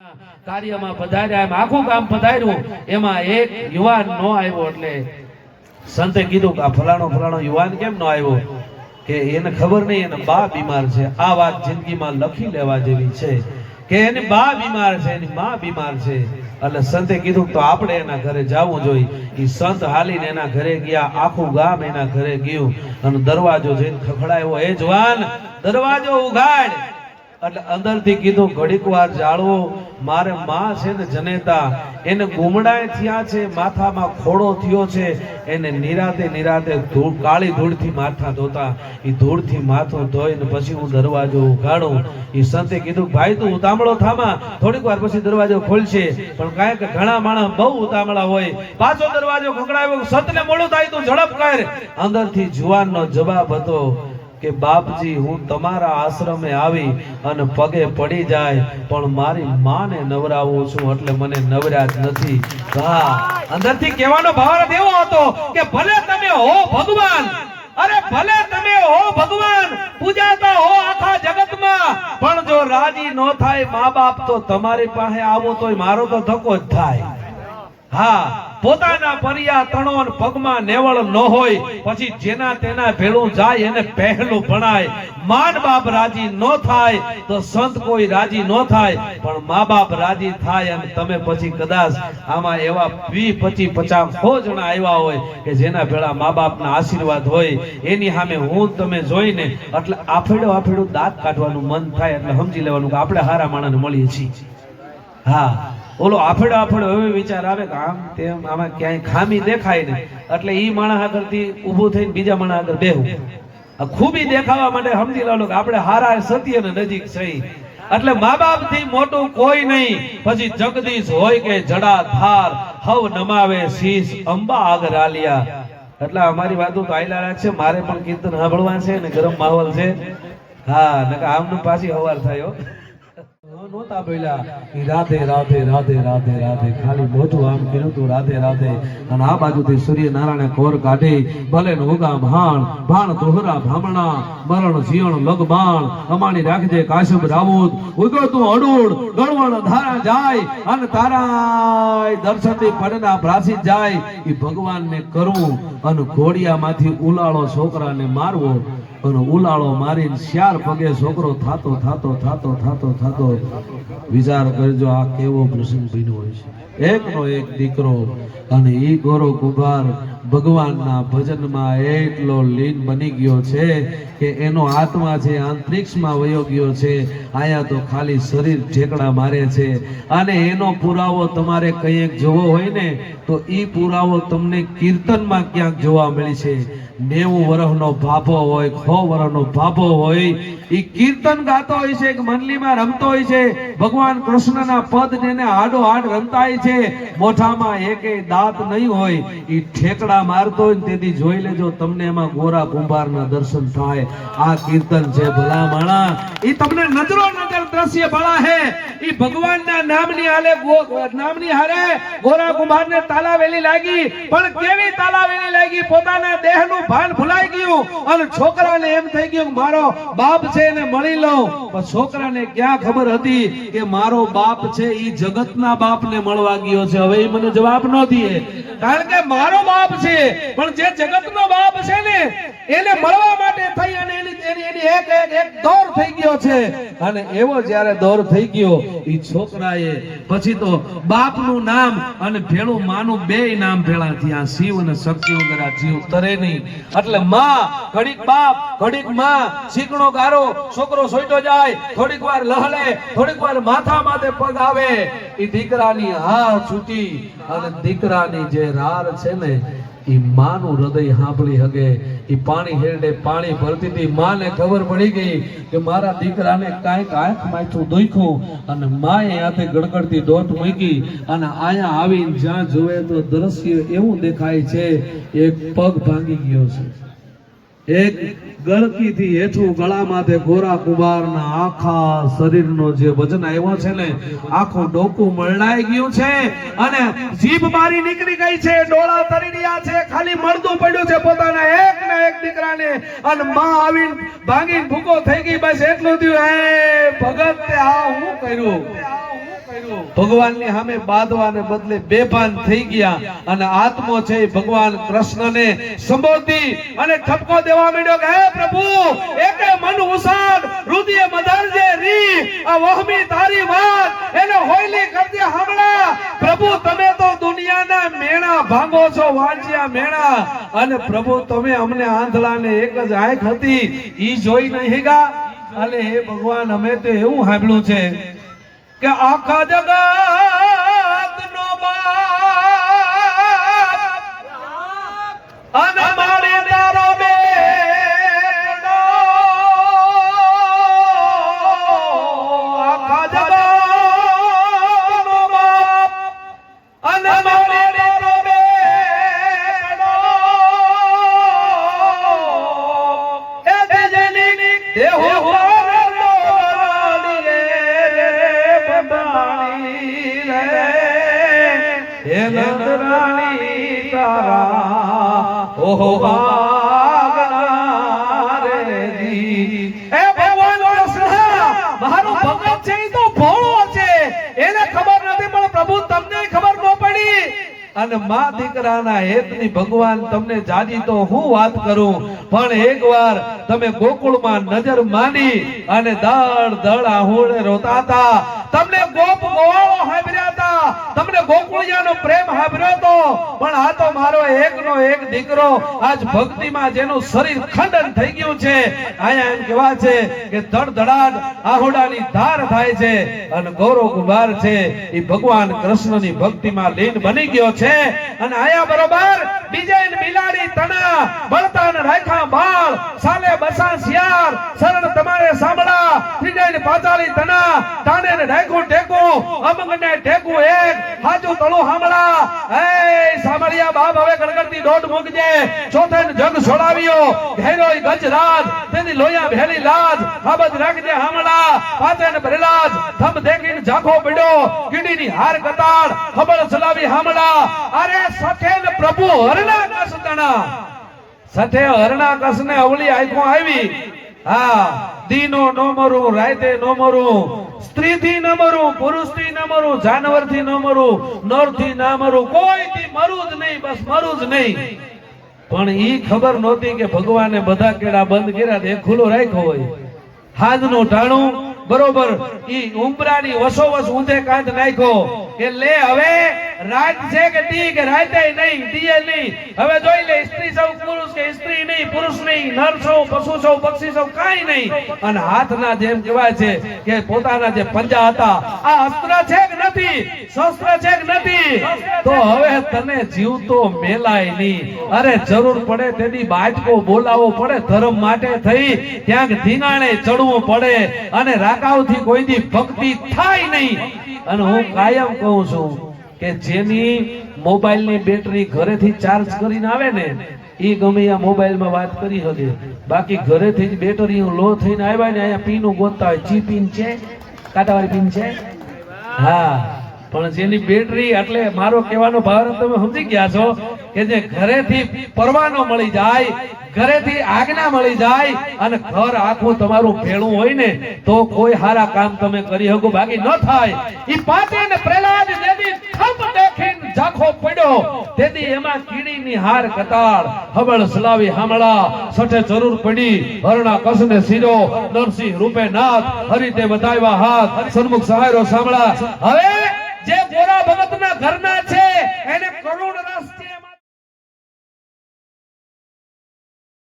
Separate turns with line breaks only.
કાર્યમાં પધાર્યા, એમ આખું કામ પધાર્યું, એમાં એક યુવાન નો આવ્યો. એટલે સંતે કીધું કે આ ફલાણો યુવાન કેમ નો આવ્યો? કે એને ખબર નહીં એના બા બીમાર છે. આ વાત જિંદગીમાં લખી લેવા જેવી છે કે એની બા બીમાર છે, એની માં બીમાર છે. એટલે સંતે કીધું તો આપણે એના ઘરે જવું જોઈએ. એ સંત હાલીને એના ઘરે ગયા, આખું ગામ એના ઘરે ગયું અને દરવાજો જઈને ખખડાયો, એ જવાન દરવાજો ઉઘાડ. એટલે અંદરથી કીધું ઘડીક વાર જાળવો, મારે માં છે ને જનેતા, એને ગુમડાય થયા છે, માથામાં ખોડો થયો છે, એને નિરાતે કાળી ધૂળથી માથા ધોતા. એ ધૂળથી માથું ધોઈને પછી હું દરવાજો ઉઘાડું. એ સંતે કીધું ભાઈ તું ઉતામળો થામા, થોડીક વાર પછી દરવાજો ખોલશે. પણ કાંઈ કે ઘણા માણસ બહુ ઉતામળા હોય. પાછો દરવાજો ખખડાવ્યો, સંતને મોડું થાય તું ઝડપ કર. અંદરથી જુવાનનો જવાબ હતો કે બાપજી હું તમારા આશ્રમે આવી અને પગે પડી જાય, પણ મારી માને નવરાવું છું એટલે મને નવર્યા જ નથી. અંદરથી કહેવાનો ભાવાર્થ એવો હતો કે ભલે તમે હો ભગવાન, અરે ભલે તમે હો ભગવાન, પૂજાતા હો આખા જગતમાં, પણ જો રાજી ન થાય મા બાપ તો તમારી પાસે આવો તોય મારો તો ધક્કો જ થાય. હા, પોતાના પરિયા તણો પગમાં નેવળ ન હોય, પછી જેના તેના ભેળું જાય એને પહેલું ભણાય. માન બાપ રાજી ન થાય તો સંત કોઈ રાજી ન થાય, પણ મા બાપ રાજી થાય. અને તમે પછી કદાચ આમાં એવા 20, 25, 50 જણા આવ્યા હોય કે જેના ભેળા મા બાપના આશીર્વાદ હોય, એની સામે હું તમે જોઈને એટલે આફેડો દાંત કાઢવાનું મન થાય. એટલે સમજી લેવાનું કે આપણે હારા માણસને મળીએ છીએ. હા, ઓલો આફેડો હવે વિચાર આવે કે આમ તેમ આમાં ક્યાંય ખામી દેખાય ને એટલે ઈ માણસ આગળથી ઊભું થઈને બીજા માણસ આગળ બેહું. ખૂબી દેખાવા માટે સમજી લો કે આપણે હારા સત્યને નજીક છે. એટલે મા બાપ થી મોટું કોઈ નહીં. પછી જગદીશ હોય કે જડા ધાર, હવ નમાવે શીશ અંબા આગળ આલિયા. એટલે અમારી વાતો તો આયલા રાખશે, મારે પણ કીર્તન સાંભળવા છે ને ગરમ માહોલ છે. હા, નકર આમનું પાછી હવાર થયો નોતા બોલ્યા કે રાધે રાધે રાધે રાધે રાધે, ખાલી મોઢું આમ કર્યું તું રાધે રાધે. અને આ બાજુથી સૂર્ય નારાયણે કોર કાઢી, ભલે નો ઉગા ભાણ ભાણ દોહરા ભામણા, મરણ જીવણ લગબાણ, અમાણી રાખજે કાશબ રાવુત, ઉગો તું અડુડ ગળવણ ધારા જાય, અને તારા દર્શનથી પડના ભ્રાસી જાય. એ ભગવાનને કરવું અને ઘોડિયામાંથી ઉલાળો છોકરાને મારવો, અને ઉલાળો મારીને 4 પગે છોકરો થાતો વિચાર કરજો આ કેવો પ્રસંગ બન્યો હોય છે. એકનો એક દીકરો, અને ઈ ગોરો કુંભાર ભગવાનના ભજનમાં એટલો લીન બની ગયો છે કે એનો આત્મા છે અંતરિક્ષમાં વયો ગયો છે. આયા તો ખાલી શરીર ઠેકડા મારે છે. અને એનો પુરાવો તમારે કંઈક જોવો હોય ને તો ઈ પુરાવો તમને કીર્તનમાં ક્યાંક જોવા મળે છે. 90 વર્ષનો ભાભો હોય, 100 વર્ષનો ભાભો હોય, ઈ કીર્તન ગાતો હોય છે, કે મંડલીમાં રમતો હોય છે, ભગવાન કૃષ્ણના પદ ને આડો આડ રમતા હોય છે, મોઢામાં એકેય દાંત નહીં હોય, ઈ ઠેકડા મારતો હોય. તેથી જોઈ લેજો તમને એમાં ગોરા કુંભારના દર્શન થાય. આ કીર્તન છે ભલા માણા, ઈ તમને નજરો નજર દ્રશ્ય ભળા હે. ઈ ભગવાનના નામની હારે ગોરા કુંભારને તાલાવેલી લાગી, પણ કેવી તાલાવેલી લાગી? પોતાના દેહનું ભાન ભૂલાઈ ગયું અને છોકરાને એમ થઈ ગયું મારો બાપ છે ને મળી લઉં. પણ છોકરાને ક્યાં ખબર હતી કે મારો બાપ છે ઈ જગતના બાપને મળવા ગયો છે. હવે ઈ મને જવાબ ન દે, કારણ કે મારો બાપ છે, પણ જે જગતનો બાપ છે ને એને મળવા માટે થઈ અને એની એક દોર થઈ ગયો છે. અને એવો જ્યારે દોર થઈ ગયો ઈ છોકરાએ પછી તો બાપનું નામ અને ભેળું માનું બેય નામ ભેળા થયા. શિવ અને શક્તિ વગર આ જીવ તરે નહીં. એટલે માં ઘડીક બાપ ઘડીક માં, શીકણો ગારો છોકરો સોઈટો જાય, થોડીક વાર લહલે, થોડીક વાર માથા માથે પગ આવે. ઈ દીકરાની હા છૂટી અને દીકરાની જે રાર છે ને ઈ માનું હૃદય સાંભળી હગે. ઈ પાણી હેરડે પાણી ભરતી હતી. માને ખબર પડી ગઈ કે મારા દીકરાને કાંઈક આંખ માથું દુખ્યું, અને માએ હાથે ગડગડતી દોટ મૂકી અને આયા આવીને જ્યાં જોવે તો દ્રશ્ય એવું દેખાય છે, એક પગ ભાંગી ગયો છે, એક ગળકીથી હેઠું ગળામાંથી ગોરા કુંભારના આખા શરીરનો જે વજન આવ્યો છે ને, આખું ડોકું મરડાઈ ગયું છે, અને જીભ મારી નીકળી ગઈ છે, ડોળા તરી રહ્યા છે, ખાલી મળતું પડ્યું છે પોતાના એક ના એક દીકરાને. અને માં આવીને ભાંગીને ભૂકો થઈ ગઈ. બસ એટલું થયું, હે ભગત તે આ હું કર્યું. ભગવાનની સામે બાંધવાને બદલે બેભાન થઈ ગયા અને આત્મો છે એ ભગવાન કૃષ્ણને સંબોધી અને ઠપકો દેવા માંડ્યો કે હે પ્રભુ એકે મન ઉસાડ રુદિય મધરજે રી આ વહમી તારી વાત એને હોયલી કરજે હમણા પ્રભુ તમે તો દુનિયાના મેણા ભાંગો છો વાંજ્યા મેણા અને પ્રભુ તમે અમને આંધળાને એક જ આંખ હતી ઈ જોઈ નહીં હેગા અલે હે ભગવાન અમે તો એવું સાંભળ્યું છે કે આખા જગતનો બાપ અને મારે તારો બેટો આખા જગતનો બાપ અને મારે તારો બેટો એ જેની દેહો નંદરાણી તારા ઓહો ભાગના રે જી એ ભગવાન કૃષ્ણ મારો ભગત છે ઈ તો ભોળો છે એને ખબર નથી પણ પ્રભુ તમને ખબર ન પડી અને માં દીકરાના હેતની ભગવાન તમને જાજી તો હું વાત કરું પણ એકવાર તમે ગોકુળમાં નજર માંડી અને દળ દળ આહુડે રોતા હતા તમને ગોપ ગોવાળો સાંભળ્યા હતા તમને ગોકુળિયાનો પ્રેમ સાંભળ્યો હતો પણ આ તો મારો એકનો એક દીકરો આજ ભક્તિમાં જેનું શરીર ખંડન થઈ ગયું છે આયા એમ કહેવા છે કે ધડધડાટ આહુડાની ધાર થાય છે અને ગૌરવ કુમાર છે એ ભગવાન કૃષ્ણની ભક્તિમાં લીન બની ગયો છે અને આયા બરોબર બીજે બિલાડી તણા બળતા ને રાખા બાળ સાલે બસા શિયાર શરણ તમારે સાંભળા ત્રીજે પાચાળી તણા તાને ને ઢાકું ટેકું અમંગને ટેકું એક હાજુ તળું સાંભળા એ સાંભળિયા બાપ હવે ગણગણતી દોઢ મૂકજે ચોથે જગ છોડાવ્યો ઘેરોય ગજરાજ તેની લોયા ભેલી લાજ હાબજ રાખજે સાંભળા પાછે ને ભરેલાજ થમ દેખીને ઝાખો પડ્યો કીડીની હાર કતાળ ખબર ચલાવી સાંભળા અરે સખે ને પ્રભુ હરણા કસ તણા સઠે હરણા કસ ને અવળી આંખો આવી હા દીનો નો મરું રાતે નો મરું સ્ત્રી થી ન મરું પુરુષ થી ન મરું જાનવર થી ન મરું નર થી ના મરું કોઈ થી મરું જ નહીં બસ મરું જ નહીં પણ ઈ ખબર નહોતી કે ભગવાને બધા કેડા બંધ કર્યા તે ખુલ્લો રાખ્યો હોય હાજનું ટાણું બરોબર ઈ ઉંબરાની વસોવસ ઊંધે કાંધ નાખ્યો કે લે હવે રાત છે કે દી કે રાતે નહીં દીએ નહીં હવે જોઈ લે સ્ત્રી સૌ પુરુષ કે સ્ત્રી નહીં પુરુષ નહીં નર સૌ પશુ સૌ પક્ષી સૌ કાઈ નહીં અને હાથના જેમ કહેવાય છે કે પોતાના જે પંજા હતા આ અસ્ત્ર છે કે નથી શસ્ત્ર છે કે નથી તો હવે તને જીવતો મેલાય નહીં અરે જરૂર પડે તેની બાટકો બોલાવવો પડે ધર્મ માટે થઈ ક્યાંક ધીંગાણે ચડવું પડે અને રાકાવથી કોઈ દી ભક્તિ થાય નહીં અને હું કાયમ કહું છું કે જેની મોબાઈલની બેટરી ઘરેથી ચાર્જ કરીને આવે ને ઈ ગમે આ મોબાઈલમાં વાત કરી શકે બાકી ઘરેથી જ બેટરી લો થઈને આવ્યા ને અહીંયા પીનું ગોતતા હોય ચી પીન છે કાંટાવાળી પીન છે હા પણ જેની બેટરી એટલે મારો કહેવાનો ભાવ તમે સમજી ગયા છો કે જે ઘરેથી પરવાનો મળી જાય ઘરેથી આજ્ઞા મળી જાય અને ઘર આખું તમારું ભેળું હોય ને તો કોઈ સારા કામ તમે કરી શકો બાકી ન થાય ઈ પાટે ને પ્રહલાદ જેદી થંભ દેખીને ઝાખો પડ્યો તેદી એમાં કીડીની હાર કતાળ હબળ સલાવી હામળા સઠે જરૂર પડી હરણા કસને શીરો નરસિંહ રૂપે નાથ હરિતે વધાવ્યા હાથ સન્મુખ સહાયરો સાંભળા હવે જે ગોરા ભગતના ઘરના